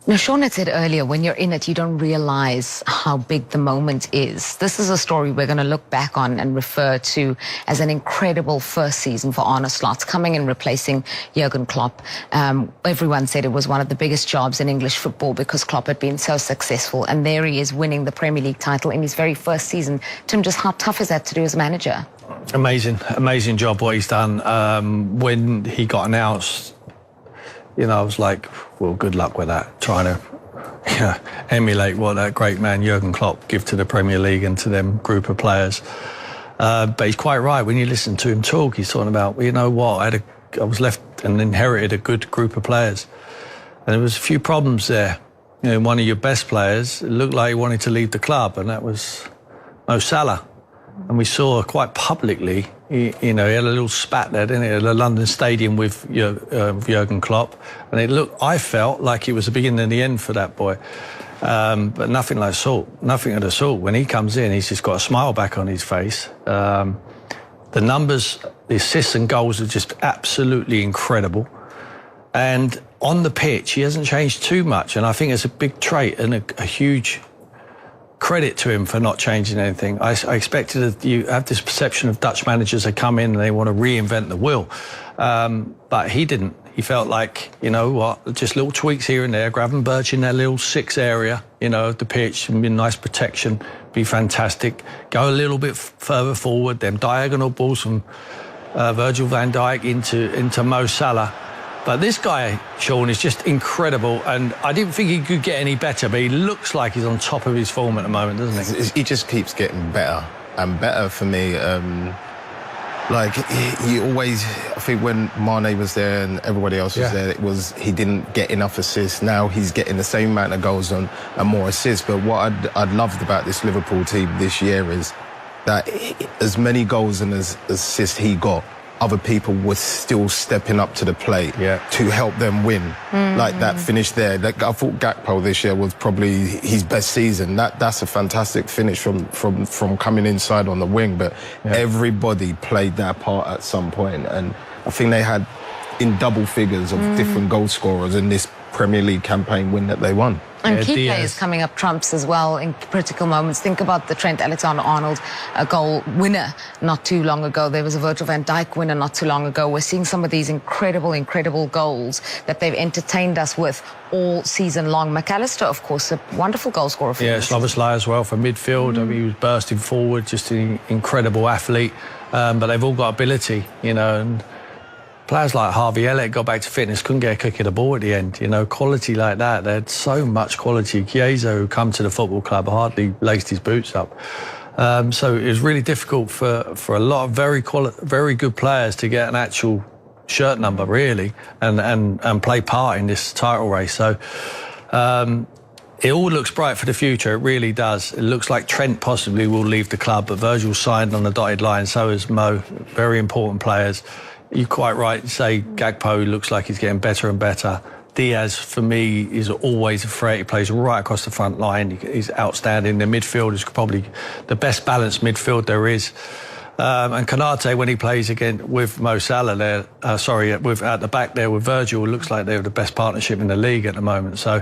Now, Sean had said earlier, when you're in it, you don't realize how big the moment is. This is a story we're going to look back on and refer to as an incredible first season for Arne Slot, coming and replacing Jurgen Klopp. Everyone said it was one of the biggest jobs in English football because Klopp had been so successful. And there he is winning the Premier League title in his very first season. Tim, just how tough is that to do as a manager? Amazing job what he's done. When he got announced, you know, I was like, well, good luck with that, trying to emulate what that great man Jurgen Klopp give to the Premier League and to them group of players. But he's quite right. When you listen to him talk, he's talking about, well, you know what, I was left and inherited a good group of players. And there was a few problems there. You know, one of your best players, it looked like he wanted to leave the club, and that was Mo Salah. And we saw quite publicly, he had a little spat there, didn't he, at the London Stadium with Jurgen Klopp. And I felt like it was the beginning and the end for that boy. But nothing like salt, nothing of the sort. When he comes in, he's just got a smile back on his face. The numbers, the assists and goals are just absolutely incredible. And on the pitch, he hasn't changed too much. And I think it's a big trait and a huge credit to him for not changing anything. I expected that you have this perception of Dutch managers, they come in and they want to reinvent the wheel. But he didn't. He felt like, you know what, just little tweaks here and there, Gravenberch in their little 6 area, of the pitch, and be nice protection, be fantastic. Go a little bit further forward, them diagonal balls from Virgil van Dijk into Mo Salah. But this guy, Sean, is just incredible, and I didn't think he could get any better, but he looks like he's on top of his form at the moment, doesn't he? He just keeps getting better and better for me. He always, I think when Mane was there and everybody else was there, he didn't get enough assists. Now he's getting the same amount of goals and more assists. But what I'd loved about this Liverpool team this year is that as many goals and as assists he got, other people were still stepping up to the plate to help them win. Like that finish there. I thought Gakpo this year was probably his best season. That's a fantastic finish from coming inside on the wing. But everybody played their part at some point. And I think they had in double figures of different goal scorers in this Premier League campaign win that they won. And key players coming up trumps as well in critical moments. Think about the Trent Alexander-Arnold goal winner not too long ago. There was a Virgil van Dijk winner not too long ago. We're seeing some of these incredible goals that they've entertained us with all season long. McAllister, of course, a wonderful goal scorer for Szoboszlai as well for midfield. I mean, he was bursting forward, just an incredible athlete. But they've all got ability, and players like Harvey Elliott got back to fitness, couldn't get a kick of the ball at the end. Quality like that. They had so much quality. Chiesa, who come to the football club, hardly laced his boots up. So it was really difficult for a lot of very good players to get an actual shirt number, really, and play part in this title race. So it all looks bright for the future. It really does. It looks like Trent possibly will leave the club, but Virgil signed on the dotted line. So is Mo. Very important players. You're quite right to say Gakpo looks like he's getting better and better. Diaz, for me, is always a threat. He plays right across the front line. He's outstanding. The midfield is probably the best balanced midfield there is. And Konate, when he plays again with Mo Salah there, at the back there with Virgil, it looks like they're the best partnership in the league at the moment. So,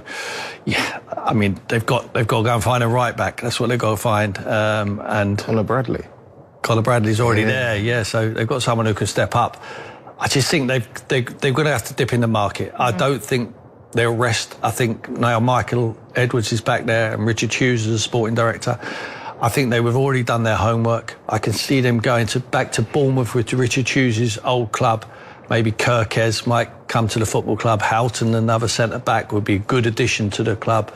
I mean, they've got to go and find a right back. That's what they've got to find. And Conor Bradley's already there, so they've got someone who can step up. I just think they're going to have to dip in the market. I don't think they'll rest. I think now Michael Edwards is back there and Richard Hughes is a sporting director. I think they've already done their homework. I can see them going back to Bournemouth with Richard Hughes' old club. Maybe Kirkes might come to the football club. Houghton, another centre-back, would be a good addition to the club.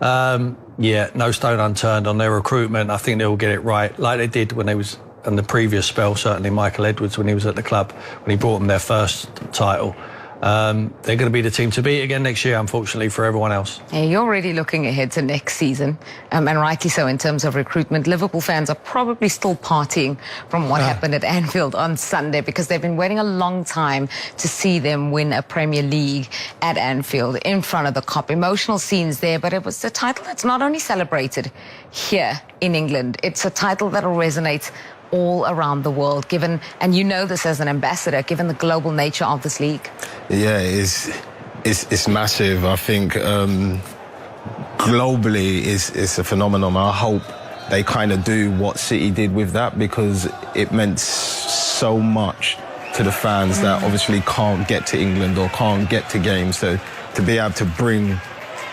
No stone unturned on their recruitment. I think they'll get it right, like they did when they was in the previous spell, certainly Michael Edwards when he was at the club, when he brought them their first title. They're going to be the team to beat again next year, unfortunately, for everyone else. Yeah, you're already looking ahead to next season, and rightly so in terms of recruitment. Liverpool fans are probably still partying from what happened at Anfield on Sunday, because they've been waiting a long time to see them win a Premier League at Anfield in front of the Kop. Emotional scenes there, but it was a title that's not only celebrated here in England, it's a title that'll resonate all around the world, given, and you know this as an ambassador, given the global nature of this league. Yeah, It's massive. I think globally it's a phenomenon. I hope they kind of do what City did with that, because it meant so much to the fans that obviously can't get to England or can't get to games. So to be able to bring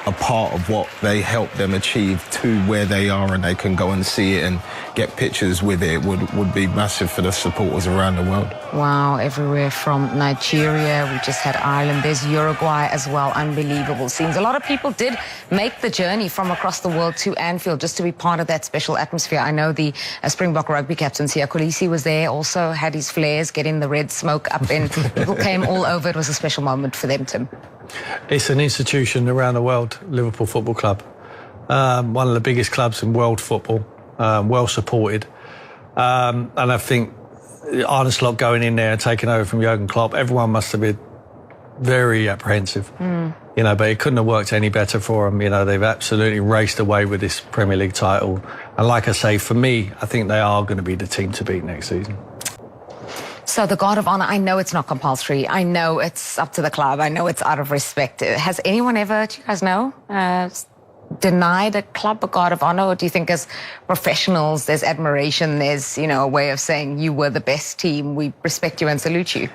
a part of what they helped them achieve to where they are, and they can go and see it and get pictures with it, would be massive for the supporters around the world. Wow, everywhere from Nigeria, we just had Ireland, there's Uruguay as well, unbelievable scenes. A lot of people did make the journey from across the world to Anfield just to be part of that special atmosphere. I know the Springbok rugby captain, Siya Kolisi, was there, also had his flares, getting the red smoke up in. People came all over. It was a special moment for them, Tim. It's an institution around the world, Liverpool Football Club. One of the biggest clubs in world football, well supported. And I think Arne Slot going in there and taking over from Jurgen Klopp, everyone must have been very apprehensive. You know, but it couldn't have worked any better for them. You know, they've absolutely raced away with this Premier League title. And like I say, for me, I think they are going to be the team to beat next season. So the Guard of Honor, I know it's not compulsory. I know it's up to the club. I know it's out of respect. Has anyone ever, do you guys know, denied a club a Guard of Honor? Or do you think as professionals, there's admiration, there's, you know, a way of saying you were the best team, we respect you and salute you?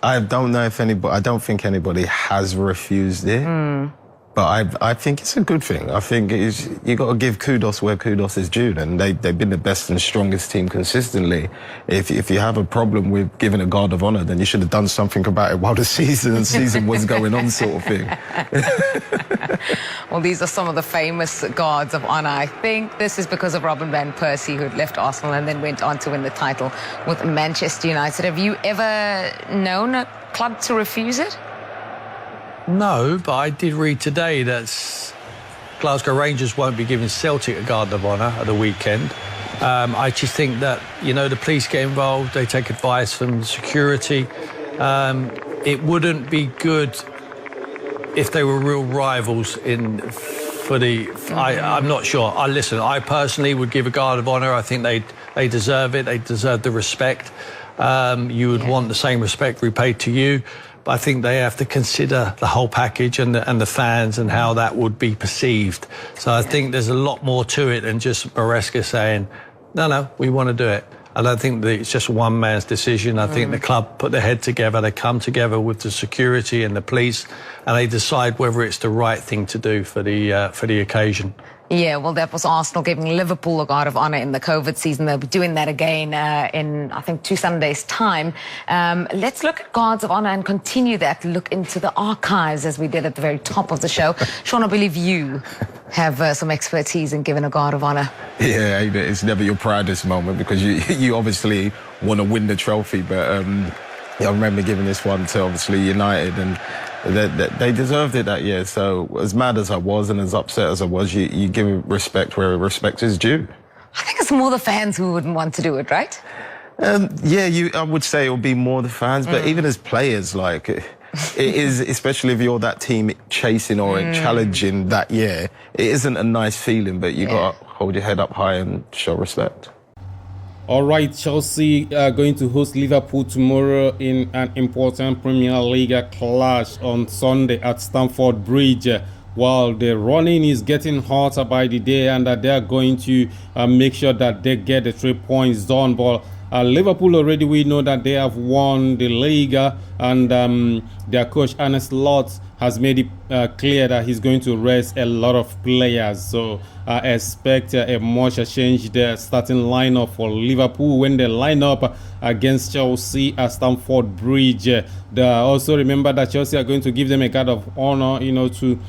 I don't know if anybody, I don't think anybody has refused it. But I think it's a good thing. I think you got to give kudos where kudos is due, and they've been the best and strongest team consistently. If you have a problem with giving a Guard of Honor, then you should have done something about it while the season was going on, sort of thing. Well, these are some of the famous Guards of Honor. I think this is because of Robin van Persie, who had left Arsenal and then went on to win the title with Manchester United. Have you ever known a club to refuse it? No, but I did read today that Glasgow Rangers won't be giving Celtic a Guard of Honour at the weekend. I just think that, you know, the police get involved, they take advice from security. It wouldn't be good if they were real rivals I'm not sure. I personally would give a Guard of Honour. I think they deserve it. They deserve the respect. You would want the same respect repaid to you. But I think they have to consider the whole package and the fans and how that would be perceived. So I think there's a lot more to it than just Maresca saying, no, we want to do it. I don't think that it's just one man's decision. I think the club put their head together, they come together with the security and the police, and they decide whether it's the right thing to do for the occasion. Yeah, well, that was Arsenal giving Liverpool a Guard of Honour in the COVID season. They'll be doing that again in, I think, 2 Sundays' time. Let's look at Guards of Honour and continue that look into the archives as we did at the very top of the show. Sean, I believe you have some expertise in giving a Guard of Honour. Yeah, it's never your proudest moment because you obviously want to win the trophy, but I remember giving this one to obviously United, and they deserved it that year. So as mad as I was and as upset as I was, you give respect where respect is due. I think it's more the fans who wouldn't want to do it, right? Yeah, I would say it would be more the fans, but even as players, like, it is, especially if you're that team chasing or challenging that year, it isn't a nice feeling, but you got to hold your head up high and show respect. All right, Chelsea are going to host Liverpool tomorrow in an important Premier League clash on Sunday at Stamford Bridge. While the running is getting hotter by the day, and that they are going to make sure that they get the 3 points done. But Liverpool already, we know that they have won the league, and their coach Arne Slot has made it clear that he's going to rest a lot of players. So I expect a much changed starting lineup for Liverpool when they line up against Chelsea at Stamford Bridge. Also remember that Chelsea are going to give them a Guard of Honor, you know, to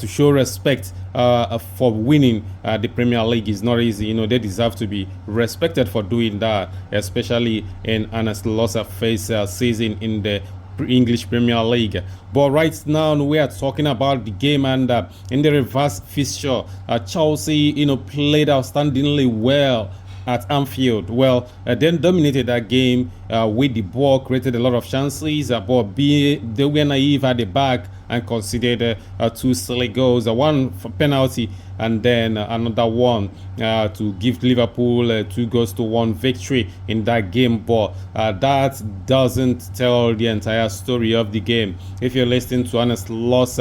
show respect for winning the Premier League. Is not easy, you know. They deserve to be respected for doing that, especially in Arne Slot's first season in the English Premier League. But right now we are talking about the game, and in the reverse fixture, Chelsea, you know, played outstandingly well at Anfield. Well, then dominated that game with the ball, created a lot of chances, but they were naive at the back, and conceded 2 silly goals, one for penalty and then another one to give Liverpool 2-1 victory in that game. But that doesn't tell the entire story of the game. If you're listening to Arne Slott's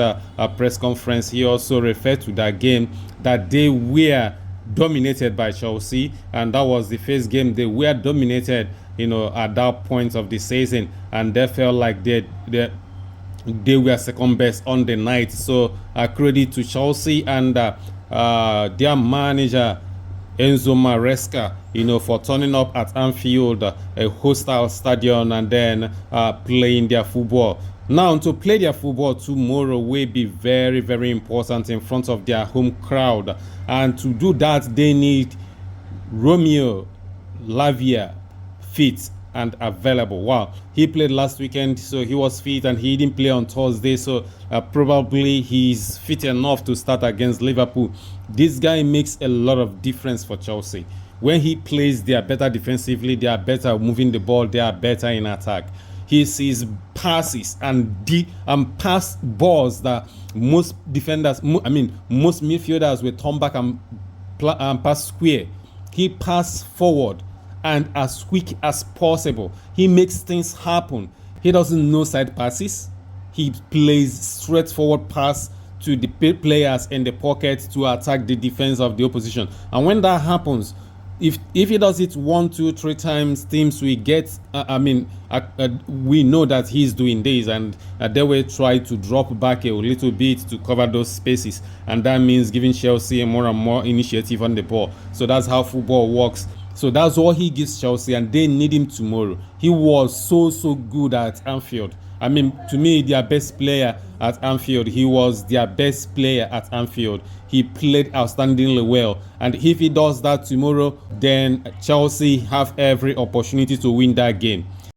press conference, he also referred to that game that they were dominated by Chelsea, and that was the first game they were dominated, you know, at that point of the season, and they felt like they were second best on the night. So credit to Chelsea and their manager Enzo Maresca, you know, for turning up at Anfield, a hostile stadium, and then playing their football. Now, to play their football tomorrow will be very, very important in front of their home crowd. And to do that, they need Romeo, Lavia, fit and available. Wow, he played last weekend, so he was fit, and he didn't play on Thursday, so probably he's fit enough to start against Liverpool. This guy makes a lot of difference for Chelsea. When he plays, they are better defensively, they are better moving the ball, they are better in attack. He sees passes and pass balls that most defenders, most midfielders will turn back and pass square. He passes forward and as quick as possible. He makes things happen. He doesn't know side passes. He plays straightforward pass to the players in the pocket to attack the defense of the opposition. And when that happens, if he does it 1, 2, 3 times, teams will get. We know that he's doing this, and they will try to drop back a little bit to cover those spaces, and that means giving Chelsea more and more initiative on the ball. So that's how football works. So that's what he gives Chelsea, and they need him tomorrow. He was so good at Anfield. I mean, to me, their best player at Anfield. He was their best player at Anfield. He played outstandingly well. And if he does that tomorrow, then Chelsea have every opportunity to win that game.